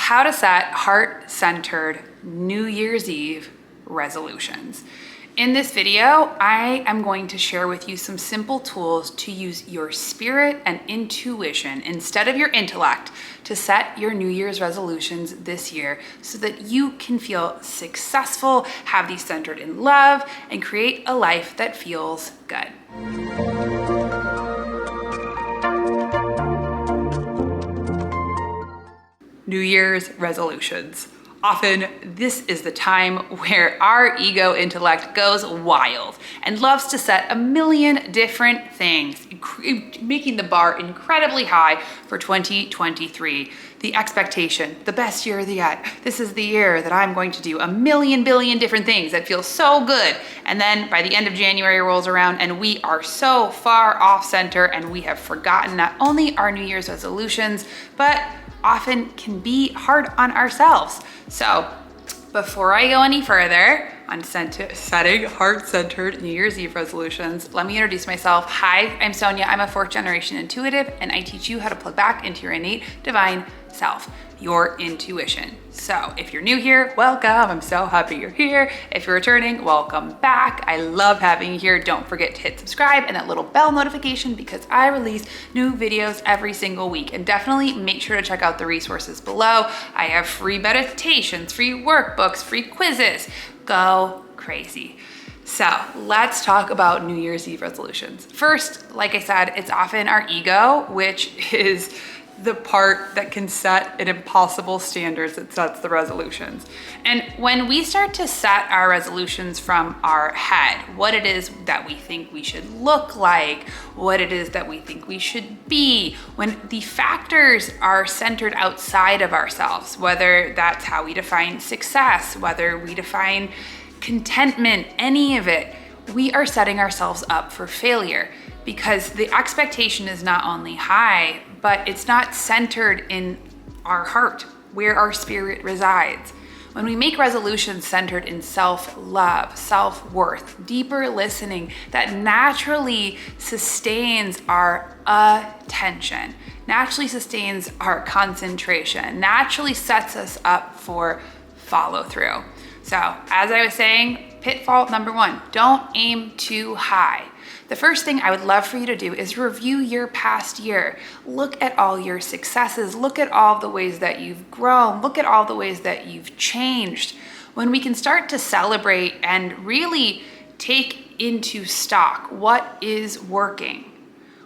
how to set heart-centered New Year's Eve resolutions. In this video, I am going to share with you some simple tools to use your spirit and intuition instead of your intellect to set your New Year's resolutions this year so that you can feel successful, have these centered in love, and create a life that feels good. New Year's resolutions. Often, this is the time where our ego intellect goes wild and loves to set a million different things, making the bar incredibly high for 2023. The expectation, the best year yet. This is the year that I'm going to do a million billion different things that feel so good. And then by the end of January rolls around and we are so far off center and we have forgotten not only our New Year's resolutions, but often can be hard on ourselves. So before I go any further on setting heart-centered New Year's Eve resolutions, let me introduce myself. Hi, I'm Sonia. I'm a fourth generation intuitive, and I teach you how to plug back into your innate divine self, your intuition. So if you're new here, welcome. I'm so happy you're here. If you're returning, welcome back. I love having you here. Don't forget to hit subscribe and that little bell notification because I release new videos every single week. And definitely make sure to check out the resources below. I have free meditations, free workbooks, free quizzes. Go crazy. So let's talk about New Year's Eve resolutions. First, like I said, it's often our ego, which is the part that can set an impossible standards that sets the resolutions. And when we start to set our resolutions from our head, what it is that we think we should look like, what it is that we think we should be, when the factors are centered outside of ourselves, whether that's how we define success, whether we define contentment, any of it, we are setting ourselves up for failure because the expectation is not only high, but it's not centered in our heart, where our spirit resides. When we make resolutions centered in self-love, self-worth, deeper listening, that naturally sustains our attention, naturally sustains our concentration, naturally sets us up for follow-through. So, as I was saying, pitfall number one, don't aim too high. The first thing I would love for you to do is review your past year. Look at all your successes. Look at all the ways that you've grown. Look at all the ways that you've changed. When we can start to celebrate and really take into stock what is working,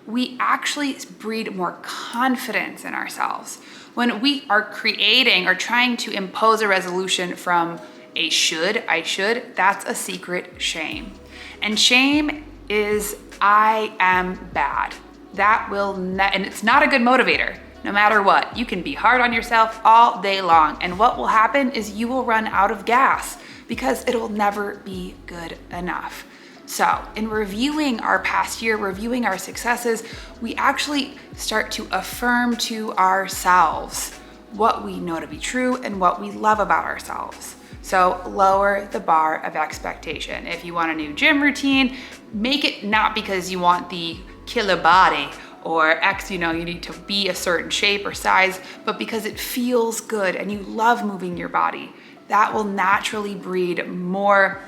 we actually breed more confidence in ourselves. When we are creating or trying to impose a resolution from a I should, that's a secret shame. And shame is I am bad. That will and it's not a good motivator. No matter what, you can be hard on yourself all day long. And what will happen is you will run out of gas because it'll never be good enough. So in reviewing our past year, reviewing our successes, we actually start to affirm to ourselves what we know to be true and what we love about ourselves. So lower the bar of expectation. If you want a new gym routine, make it not because you want the killer body or you need to be a certain shape or size, but because it feels good and you love moving your body. That will naturally breed more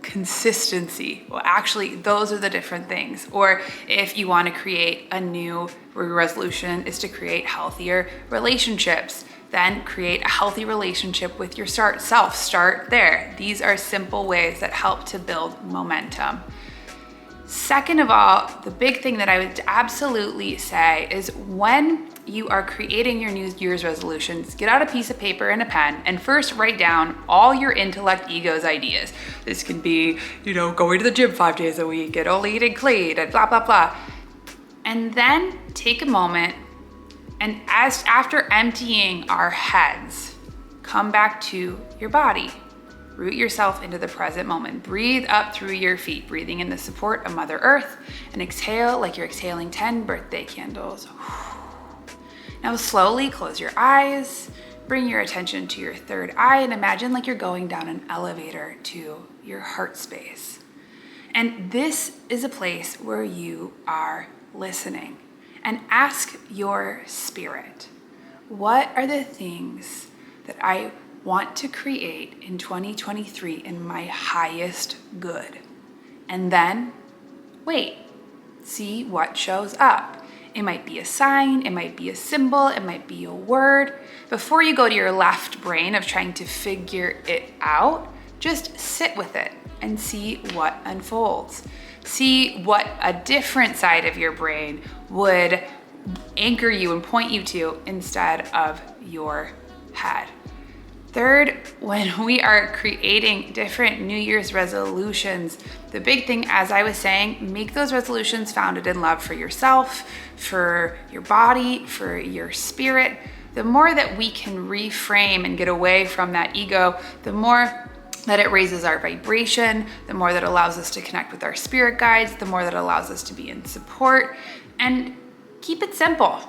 consistency. Well, actually, those are the different things. Or if you want to create a new resolution is to create healthier relationships. Then create a healthy relationship with your self. Start there. These are simple ways that help to build momentum. Second of all, the big thing that I would absolutely say is when you are creating your New Year's resolutions, get out a piece of paper and a pen and first write down all your intellect ego's ideas. This can be, going to the gym 5 days a week and only eating clean and blah, blah, blah. And then take a moment and after emptying our heads, come back to your body. Root yourself into the present moment. Breathe up through your feet, breathing in the support of Mother Earth, and exhale like you're exhaling 10 birthday candles. Now slowly close your eyes, bring your attention to your third eye, and imagine like you're going down an elevator to your heart space. And this is a place where you are listening. And ask your spirit, what are the things that I want to create in 2023 in my highest good? And then wait, see what shows up. It might be a sign, it might be a symbol, it might be a word. Before you go to your left brain of trying to figure it out, just sit with it and see what unfolds. See what a different side of your brain would anchor you and point you to instead of your head. Third, when we are creating different New Year's resolutions, the big thing, as I was saying, make those resolutions founded in love for yourself, for your body, for your spirit. The more that we can reframe and get away from that ego, the more that it raises our vibration, the more that allows us to connect with our spirit guides, the more that allows us to be in support. And keep it simple,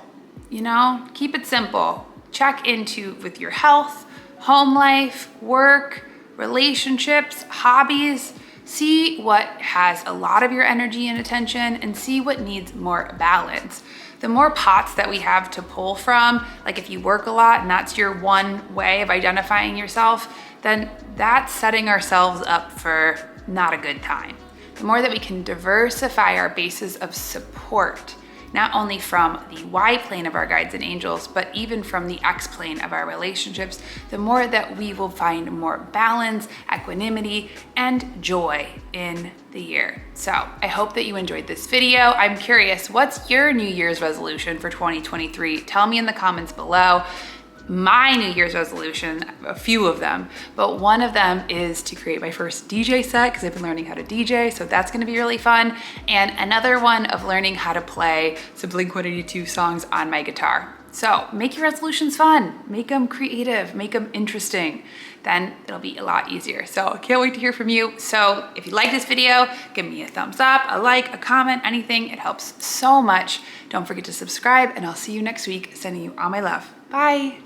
keep it simple. Check into with your health, home life, work, relationships, hobbies. See what has a lot of your energy and attention and see what needs more balance. The more pots that we have to pull from, like if you work a lot and that's your one way of identifying yourself, then that's setting ourselves up for not a good time. The more that we can diversify our bases of support, not only from the Y plane of our guides and angels, but even from the X plane of our relationships, the more that we will find more balance, equanimity, and joy in the year. So I hope that you enjoyed this video. I'm curious, what's your New Year's resolution for 2023? Tell me in the comments below. My New Year's resolution, a few of them, but one of them is to create my first DJ set because I've been learning how to DJ, so that's gonna be really fun. And another one of learning how to play some Blink-182 songs on my guitar. So make your resolutions fun, make them creative, make them interesting. Then it'll be a lot easier. So I can't wait to hear from you. So if you like this video, give me a thumbs up, a like, a comment, anything. It helps so much. Don't forget to subscribe and I'll see you next week. Sending you all my love. Bye.